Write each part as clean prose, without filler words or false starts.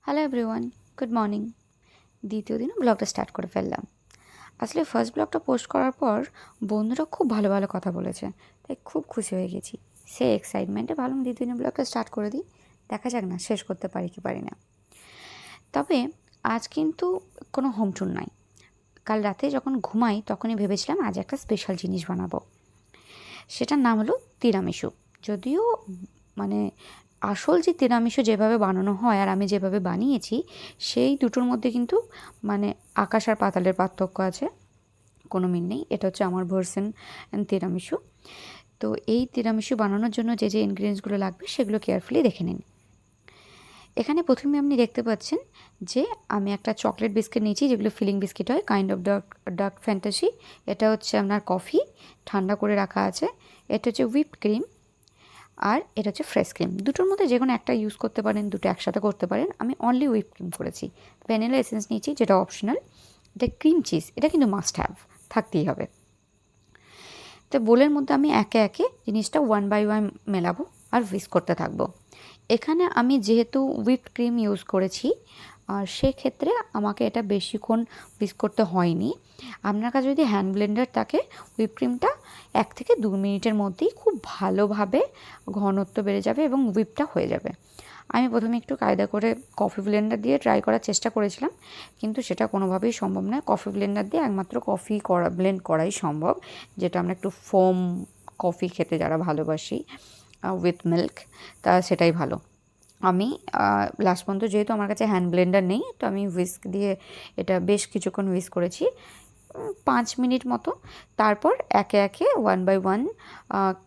Hello everyone, good morning. দ্বিতীয় দিনও ব্লগটা স্টার্ট করে ফেললাম। আসলে ফার্স্ট ব্লগটা পোস্ট করার পর বন্ধুরা খুব ভালো ভালো কথা বলেছে, তাই খুব খুশি হয়ে গেছি। সেই এক্সাইটমেন্টে ভাবলাম দ্বিতীয় দিনের ব্লগটা স্টার্ট করে দিই, দেখা যাক না শেষ করতে পারি কি পারি না। তবে আজ কিন্তু কোনো হোম ট্যুর নাই। কাল রাতে যখন ঘুমাই তখনই ভেবেছিলাম আজ একটা স্পেশাল জিনিস বানাবো, সেটার নাম হলো তিরামিসু। যদিও মানে আসল যে তিরামিসু যেভাবে বানানো হয় আর আমি যেভাবে বানিয়েছি সেই দুটোর মধ্যে কিন্তু মানে আকাশ আর পাতালের পার্থক্য আছে, কোনো মিল নেই। এটা হচ্ছে আমার ভার্সন তিরামিসু। তো এই তিরামিসু বানানোর জন্য যে যে ইনগ্রিডিয়েন্টসগুলো লাগবে সেগুলো কেয়ারফুলি দেখে নিন। এখানে প্রথমে আপনি দেখতে পাচ্ছেন যে আমি একটা চকলেট বিস্কিট নিয়েছি, যেগুলো ফিলিং বিস্কিট হয়, কাইন্ড অফ ডার্ক ফ্যান্টাসি। এটা হচ্ছে আপনার কফি ঠান্ডা করে রাখা আছে। এটা হচ্ছে হুইপড ক্রিম, আর এটা হচ্ছে ফ্রেশ ক্রিম। দুটোর মধ্যে যে কোনো একটা ইউজ করতে পারেন, দুটো একসাথে করতে পারেন। আমি অনলি হুইপ ক্রিম করেছি। ভ্যানিলা এসেন্স নিয়েছি, যেটা অপশনাল। এটা ক্রিম চিজ, এটা কিন্তু মাস্ট হ্যাভ, থাকতেই হবে। তো বোলের মধ্যে আমি একে একে জিনিসটা ওয়ান বাই ওয়ান মেলাবো আর হুইস্ক করতে থাকবো। এখানে আমি যেহেতু হুইপড ক্রিম ইউজ করেছি, আর সেক্ষেত্রে আমাকে এটা বেশিক্ষণ হুইস্ক করতে হয়নি। আপনার কাছে যদি হ্যান্ড ব্লেন্ডার থাকে, হুইপ ক্রিমটা 1 থেকে 2 মিনিটের মধ্যেই খুব ভালোভাবে ঘনত্ব বেড়ে যাবে এবং হুইপটা হয়ে যাবে। আমি প্রথমে একটু কায়দা করে কফি ব্লেন্ডার দিয়ে ট্রাই করার চেষ্টা করেছিলাম, কিন্তু সেটা কোনোভাবেই সম্ভব নয়। কফি ব্লেন্ডার দিয়ে একমাত্র কফি ব্লেন্ড করাই সম্ভব, যেটা আমরা একটু ফোম কফি খেতে যারা ভালোবাসি উইথ মিল্ক, তা সেটাই ভালো। আমি লাস্ট পর্যন্ত যেহেতু আমার কাছে হ্যান্ড ব্লেন্ডার নেই, তো আমি হুইস্ক দিয়ে এটা বেশ কিছুক্ষণ হুইস্ক করেছি, 5 মিনিট মতো। তারপর একে একে one by one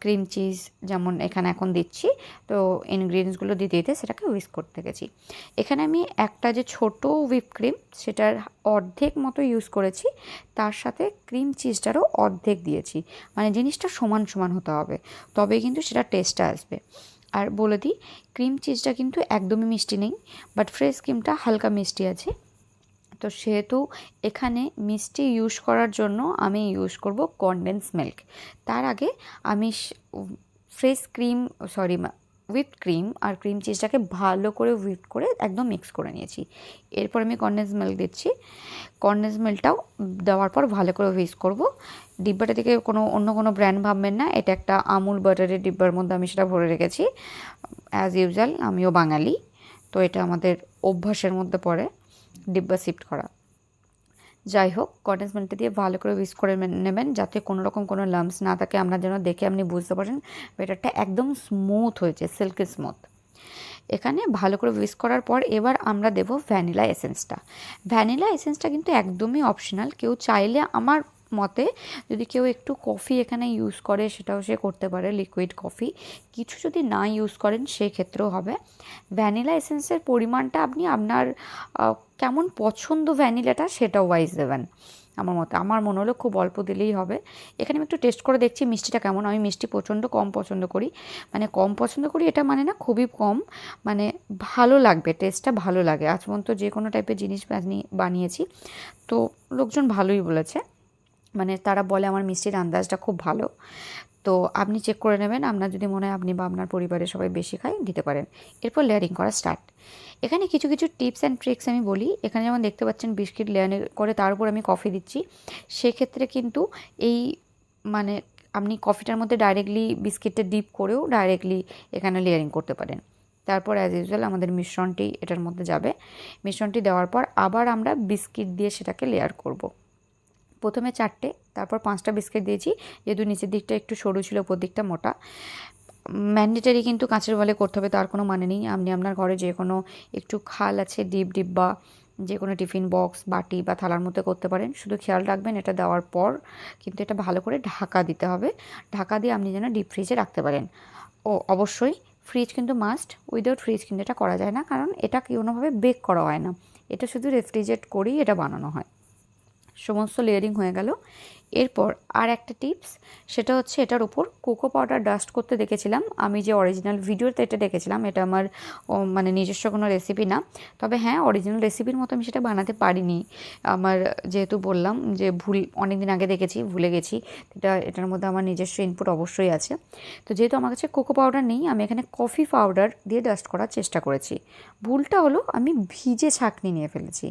cream cheese যেমন এখানে এখন দিচ্ছি, তো ইনগ্রিডিয়েন্টসগুলো দিতে দিতে সেটাকে হুইস্ক করতে গেছি। এখানে আমি একটা যে ছোট হুইপ ক্রিম, সেটার অর্ধেক মতো ইউজ করেছি, তার সাথে ক্রিম চিজটারও অর্ধেক দিয়েছি। মানে জিনিসটা সমান সমান হতে হবে, তবে কিন্তু সেটা টেস্টটা আসবে। আর বলে দিই, ক্রিম চিজটা কিন্তু একদমই মিষ্টি নেই, বাট ফ্রেশ ক্রিমটা হালকা মিষ্টি আছে। তো সেহেতু এখানে মিষ্টি ইউজ করার জন্য আমি ইউজ করব কনডেন্স মিল্ক। তার আগে আমি fresh cream, sorry, whipped cream আর ক্রিম চিজটাকে ভালো করে হুইপ করে একদম মিক্স করে নিয়েছি। এরপর আমি কনডেন্স মিল্ক দিচ্ছি। কনডেন্স মিল্কটাও দেওয়ার পর ভালো করে হুইস্ক করব। ডিব্বাটা থেকে অন্য কোনো ব্র্যান্ড ভাববেন না, এটা একটা আমুল বাটারের ডিব্বার মধ্যে আমি সেটা ভরে রেখেছি। অ্যাজ ইউজুয়াল আমিও বাঙালি, তো এটা আমাদের অভ্যাসের মধ্যে পড়ে ডিব্বা শিফট করা। যাই হোক, কনডেন্স মিল্কটা দিয়ে ভালো করে হুইস্ক করে নেবেন, যাতে কোনো রকম কোনো লাম্পস না থাকে। আপনার যেন দেখে আপনি বুঝতে পারেন ব্যাটারটা একদম স্মুথ হয়েছে, সিল্কি স্মুথ। এখানে ভালো করে হুইস্ক করার পর এবার আমরা দেব ভ্যানিলা এসেন্সটা। ভ্যানিলা এসেন্সটা কিন্তু একদমই অপশনাল। কেউ চাইলে, আমার মতে, যদি কেউ একটু কফি এখানে ইউজ করে সেটাও সে করতে পারে, লিকুইড কফি। কিছু যদি না ইউজ করেন সেক্ষেত্রেও হবে। ভ্যানিলা এসেন্সের পরিমাণটা আপনি আপনার কেমন পছন্দ ভ্যানিলাটা সেটা ওয়াইজ দেবেন। আমার মনে হলো খুব অল্প দিলেই হবে। এখানে আমি একটু টেস্ট করে দেখছি মিষ্টিটা কেমন। আমি মিষ্টি প্রচণ্ড কম পছন্দ করি, মানে কম পছন্দ করি এটা মানে না, খুবই কম, মানে ভালো লাগবে, টেস্টটা ভালো লাগে। আজ পর্যন্ত যে কোনো টাইপের জিনিস বানিয়েছি তো লোকজন ভালোই বলেছে, মানে তারা বলে আমার মিষ্টির আন্দাজটা খুব ভালো। তো আপনি চেক করে নেবেন, আপনার যদি মনে হয় আপনি বা আপনার পরিবারের সবাই বেশি খায়, দিতে পারেন। এরপর লেয়ারিং করা স্টার্ট। এখানে কিছু কিছু টিপস অ্যান্ড ট্রিক্স আমি বলি। এখানে যেমন দেখতে পাচ্ছেন বিস্কিট লেয়ারিং করে তার উপর আমি কফি দিচ্ছি। সেক্ষেত্রে কিন্তু এই মানে আপনি কফিটার মধ্যে ডাইরেক্টলি বিস্কিটটা ডিপ করেও ডাইরেক্টলি এখানে লেয়ারিং করতে পারেন। তারপর অ্যাজ ইউজুয়াল আমাদের মিশ্রণটি এটার মধ্যে যাবে। মিশ্রণটি দেওয়ার পর আবার আমরা বিস্কিট দিয়ে সেটাকে লেয়ার করব। প্রথমে 4টে, তারপর 5টা বিস্কিট দিয়েছি, যেহেতু নিচের দিকটা একটু সরু ছিল, উপর দিকটা মোটা। ম্যান্ডেটারি কিন্তু কাঁচের বলে করতে হবে তার কোনো মানে নেই। আপনি আপনার ঘরে যে কোনো একটু খাল আছে, ডিব্বা, যে কোনো টিফিন বক্স, বাটি বা থালার মধ্যে করতে পারেন। শুধু খেয়াল রাখবেন এটা দেওয়ার পর কিন্তু এটা ভালো করে ঢাকা দিতে হবে। ঢাকা দিয়ে আপনি যেন ডিপ ফ্রিজে রাখতে পারেন। ও অবশ্যই ফ্রিজ কিন্তু মাস্ট, উইদাউট ফ্রিজ কিন্তু এটা করা যায় না, কারণ এটা কোনোভাবে বেক করা হয় না, এটা শুধু রেফ্রিজারেট করেই এটা বানানো হয়। সমস্ত লেয়ারিং হয়ে গেল। এরপর আর একটা টিপস, সেটা হচ্ছে এটার উপর কোকো পাউডার ডাস্ট করতে দেখেছিলাম আমি, যে অরিজিনাল ভিডিওতে এটা দেখেছিলাম। এটা আমার মানে নিজস্ব কোনো রেসিপি না, তবে হ্যাঁ অরিজিনাল রেসিপির মতো আমি সেটা বানাতে পারিনি। আমার যেহেতু বললাম যে অনেক দিন আগে দেখেছি, ভুলে গেছি, এটার মধ্যে আমার নিজস্ব ইনপুট অবশ্যই আছে। তো যেহেতু আমার কাছে কোকো পাউডার নেই, আমি এখানে কফি পাউডার দিয়ে ডাস্ট করার চেষ্টা করেছি। ভুলটা হলো আমি ভিজে ছাঁকনি নিয়ে ফেলেছি,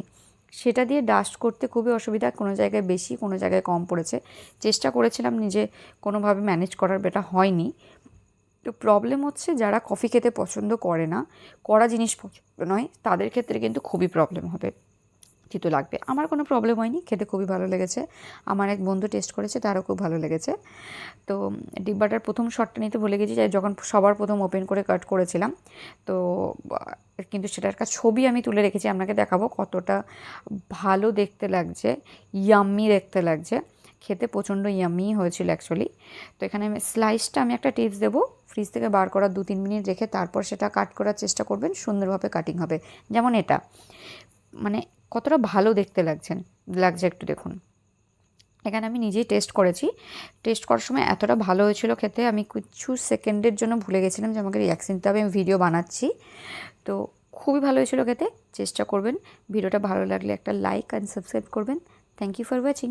সেটা দিয়ে ডাস্ট করতে খুবই অসুবিধা, কোনো জায়গায় বেশি কোনো জায়গায় কম পড়েছে। চেষ্টা করেছিলাম নিজে কোনোভাবে ম্যানেজ করার, বেটা হয়নি। তো প্রবলেম হচ্ছে যারা কফি খেতে পছন্দ করে না, কড়া জিনিস পছন্দ নয়, তাদের ক্ষেত্রে কিন্তু খুবই প্রবলেম হবে, তিতো লাগবে। আমার কোনো প্রবলেম হয়নি, খেতে খুবই ভালো লেগেছে। আমার এক বন্ধু টেস্ট করেছে, তারও খুব ভালো লেগেছে। তো ডিব্বাটার প্রথম শটটা নিতে ভুলে গেছি, যখন সবার প্রথম ওপেন করে কাট করেছিলাম। তো কিন্তু সেটার একটা ছবি আমি তুলে রেখেছি, আপনাকে দেখাবো কতটা ভালো দেখতে লাগছে, ইয়াম্মি দেখতে লাগছে। খেতে প্রচণ্ড ইয়াম্মি হয়েছিল অ্যাকচুয়ালি। তো এখানে স্লাইসটা আমি একটা টিপস দেবো, ফ্রিজ থেকে বার করার 2-3 মিনিট রেখে তারপর সেটা কাট করার চেষ্টা করবেন, সুন্দরভাবে কাটিং হবে। যেমন এটা, মানে কতটা ভালো দেখতে লাগছে একটু দেখুন। এখানে আমি নিজেই টেস্ট করেছি, টেস্ট করার সময় এতটা ভালো হয়েছিল খেতে, আমি কিছু সেকেন্ডের জন্য ভুলে গেছিলাম যে আমাকে রিয়াকশন দিতে হবে, আমি ভিডিও বানাচ্ছি। তো খুবই ভালো হয়েছিল খেতে, চেষ্টা করবেন। ভিডিওটা ভালো লাগলে একটা লাইক অ্যান্ড সাবস্ক্রাইব করবেন। Thank you for watching.